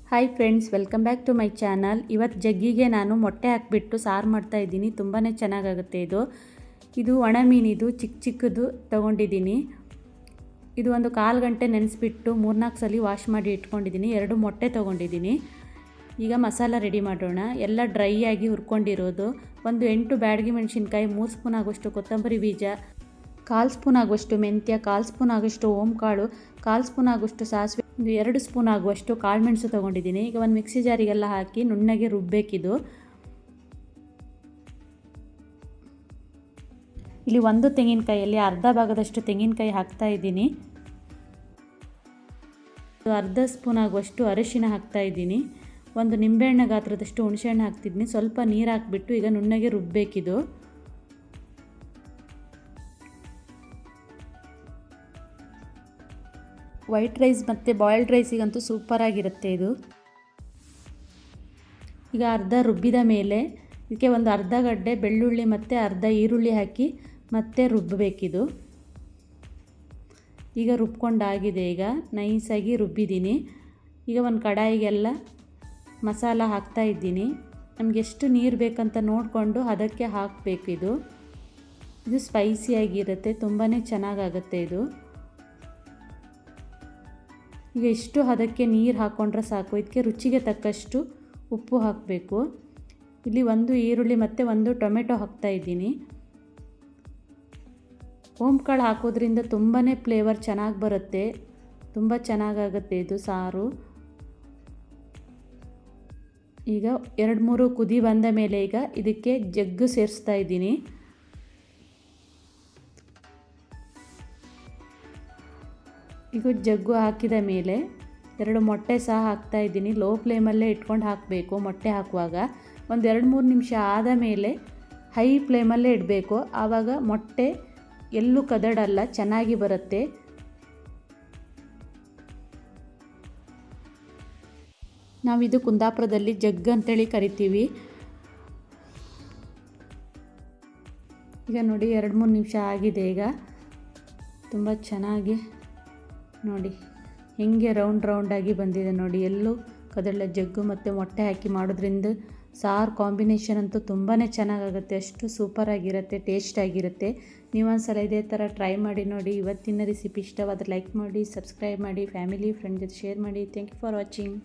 Hi friends, welcome back to my channel. ಇವತ್ತು ಜಗ್ಗಿಗೆ ನಾನು ಮೊಟ್ಟೆ ಹಾಕಿಬಿಟ್ಟು ಸಾರು ಮಾಡ್ತಾಯಿದ್ದೀನಿ. ತುಂಬಾ ಚೆನ್ನಾಗಾಗುತ್ತೆ ಇದು ಒಣ ಮೀನಿದು ಚಿಕ್ಕದು ತೊಗೊಂಡಿದ್ದೀನಿ. ಇದು ಒಂದು 1/4 ಗಂಟೆ ನೆನೆಸ್ಬಿಟ್ಟು 3-4 ಸಲ ವಾಶ್ ಮಾಡಿ ಇಟ್ಕೊಂಡಿದ್ದೀನಿ. 2 ಮೊಟ್ಟೆ ತೊಗೊಂಡಿದ್ದೀನಿ. ಈಗ ಮಸಾಲ ರೆಡಿ ಮಾಡೋಣ. ಎಲ್ಲ ಡ್ರೈ ಆಗಿ ಹುರ್ಕೊಂಡಿರೋದು. ಒಂದು 8 ಬ್ಯಾಡಗಿ ಮೆಣಸಿನ್ಕಾಯಿ, 3 ಸ್ಪೂನ್ ಆಗುವಷ್ಟು ಕೊತ್ತಂಬರಿ ಬೀಜ, 1/4 ಸ್ಪೂನ್ ಆಗುವಷ್ಟು ಮೆಂತ್ಯ, 1/4 ಸ್ಪೂನ್ ಆಗುವಷ್ಟು ಓಂಕಾಳು, 1/4 ಸ್ಪೂನ್ ಆಗುವಷ್ಟು ಸಾಸಿವೆ, 2 ಸ್ಪೂನ್ ಆಗುವಷ್ಟು ಕಾಳುಮೆಣಸು ತೊಗೊಂಡಿದ್ದೀನಿ. ಈಗ ಒಂದು ಮಿಕ್ಸಿ ಜಾರಿಗೆಲ್ಲ ಹಾಕಿ ನುಣ್ಣಗೆ ರುಬ್ಬೇಕಿದು. ಇಲ್ಲಿ ಒಂದು ತೆಂಗಿನಕಾಯಲ್ಲಿ ಅರ್ಧ ಭಾಗದಷ್ಟು ತೆಂಗಿನಕಾಯಿ ಹಾಕ್ತಾ ಇದ್ದೀನಿ. 1/2 ಸ್ಪೂನ್ ಆಗುವಷ್ಟು ಅರಿಶಿನ ಹಾಕ್ತಾ ಇದ್ದೀನಿ. ಒಂದು ನಿಂಬೆಹಣ್ಣು ಗಾತ್ರದಷ್ಟು ಹುಣಸೆಹಣ್ಣು ಹಾಕ್ತಿದ್ದೀನಿ. ಸ್ವಲ್ಪ ನೀರು ಹಾಕಿಬಿಟ್ಟು ಈಗ ನುಣ್ಣಗೆ ರುಬ್ಬೇಕಿದು. ವೈಟ್ ರೈಸ್ ಮತ್ತು ಬಾಯ್ಲ್ಡ್ ರೈಸಿಗಂತೂ ಸೂಪರಾಗಿರುತ್ತೆ ಇದು. ಈಗ ಅರ್ಧ ರುಬ್ಬಿದ ಮೇಲೆ ಇದಕ್ಕೆ ಒಂದು ಅರ್ಧ ಗಡ್ಡೆ ಬೆಳ್ಳುಳ್ಳಿ ಮತ್ತು ಅರ್ಧ ಈರುಳ್ಳಿ ಹಾಕಿ ಮತ್ತೆ ರುಬ್ಬಬೇಕಿದು. ಈಗ ರುಬ್ಕೊಂಡಾಗಿದೆ. ಈಗ ನೈಸಾಗಿ ರುಬ್ಬಿದ್ದೀನಿ. ಈಗ ಒಂದು ಕಡಾಯಿಗೆಲ್ಲ ಮಸಾಲ ಹಾಕ್ತಾ ಇದ್ದೀನಿ. ನಮಗೆ ಎಷ್ಟು ನೀರು ಬೇಕಂತ ನೋಡಿಕೊಂಡು ಅದಕ್ಕೆ ಹಾಕಬೇಕಿದು. ಇದು ಸ್ಪೈಸಿಯಾಗಿರುತ್ತೆ, ತುಂಬಾ ಚೆನ್ನಾಗಾಗುತ್ತೆ ಇದು. ಈಗ ಇಷ್ಟು ಅದಕ್ಕೆ ನೀರು ಹಾಕ್ಕೊಂಡ್ರೆ ಸಾಕು. ಇದಕ್ಕೆ ರುಚಿಗೆ ತಕ್ಕಷ್ಟು ಉಪ್ಪು ಹಾಕಬೇಕು. ಇಲ್ಲಿ ಒಂದು ಈರುಳ್ಳಿ ಮತ್ತು ಒಂದು ಟೊಮೆಟೊ ಹಾಕ್ತಾ ಇದ್ದೀನಿ. ಓಂಕಾಳು ಹಾಕೋದ್ರಿಂದ ತುಂಬಾ ಫ್ಲೇವರ್ ಚೆನ್ನಾಗಿ ಬರುತ್ತೆ, ತುಂಬ ಚೆನ್ನಾಗಾಗುತ್ತೆ ಇದು ಸಾರು. ಈಗ 2-3 ಕುದಿ ಬಂದ ಮೇಲೆ ಈಗ ಇದಕ್ಕೆ ಜಗ್ಗು ಸೇರಿಸ್ತಾ ಇದ್ದೀನಿ. ಈಗ ಜಗ್ಗು ಹಾಕಿದ ಮೇಲೆ 2 ಮೊಟ್ಟೆ ಸಹ ಹಾಕ್ತಾ ಇದ್ದೀನಿ. ಲೋ ಫ್ಲೇಮಲ್ಲೇ ಇಟ್ಕೊಂಡು ಹಾಕಬೇಕು. ಮೊಟ್ಟೆ ಹಾಕುವಾಗ ಒಂದು 2-3 ನಿಮಿಷ ಆದ ಮೇಲೆ ಹೈ ಫ್ಲೇಮಲ್ಲೇ ಇಡಬೇಕು. ಆವಾಗ ಮೊಟ್ಟೆ ಎಲ್ಲೂ ಕದಡಲ್ಲ, ಚೆನ್ನಾಗಿ ಬರುತ್ತೆ. ನಾವಿದು ಕುಂದಾಪುರದಲ್ಲಿ ಜಗ್ಗು ಅಂತೇಳಿ ಕರಿತೀವಿ. ಈಗ ನೋಡಿ 2-3 ನಿಮಿಷ ಆಗಿದೆ. ಈಗ ತುಂಬ ಚೆನ್ನಾಗಿ ನೋಡಿ ಹೆಂಗೆ ರೌಂಡಾಗಿ ಬಂದಿದೆ ನೋಡಿ. ಎಲ್ಲೂ ಕದಳ. ಜಗ್ಗು ಮತ್ತು ಮೊಟ್ಟೆ ಹಾಕಿ ಮಾಡೋದ್ರಿಂದ ಸಾರು ಕಾಂಬಿನೇಷನ್ ಅಂತೂ ತುಂಬಾ ಚೆನ್ನಾಗಾಗುತ್ತೆ. ಅಷ್ಟು ಸೂಪರಾಗಿರುತ್ತೆ, ಟೇಸ್ಟಾಗಿರುತ್ತೆ. ನೀವೊಂದ್ಸಲ ಇದೇ ಥರ ಟ್ರೈ ಮಾಡಿ ನೋಡಿ. ಇವತ್ತಿನ ರೆಸಿಪಿ ಇಷ್ಟವಾದರೆ ಲೈಕ್ ಮಾಡಿ, ಸಬ್ಸ್ಕ್ರೈಬ್ ಮಾಡಿ, ಫ್ಯಾಮಿಲಿ ಫ್ರೆಂಡ್ ಜೊತೆ ಶೇರ್ ಮಾಡಿ. Thank you for watching.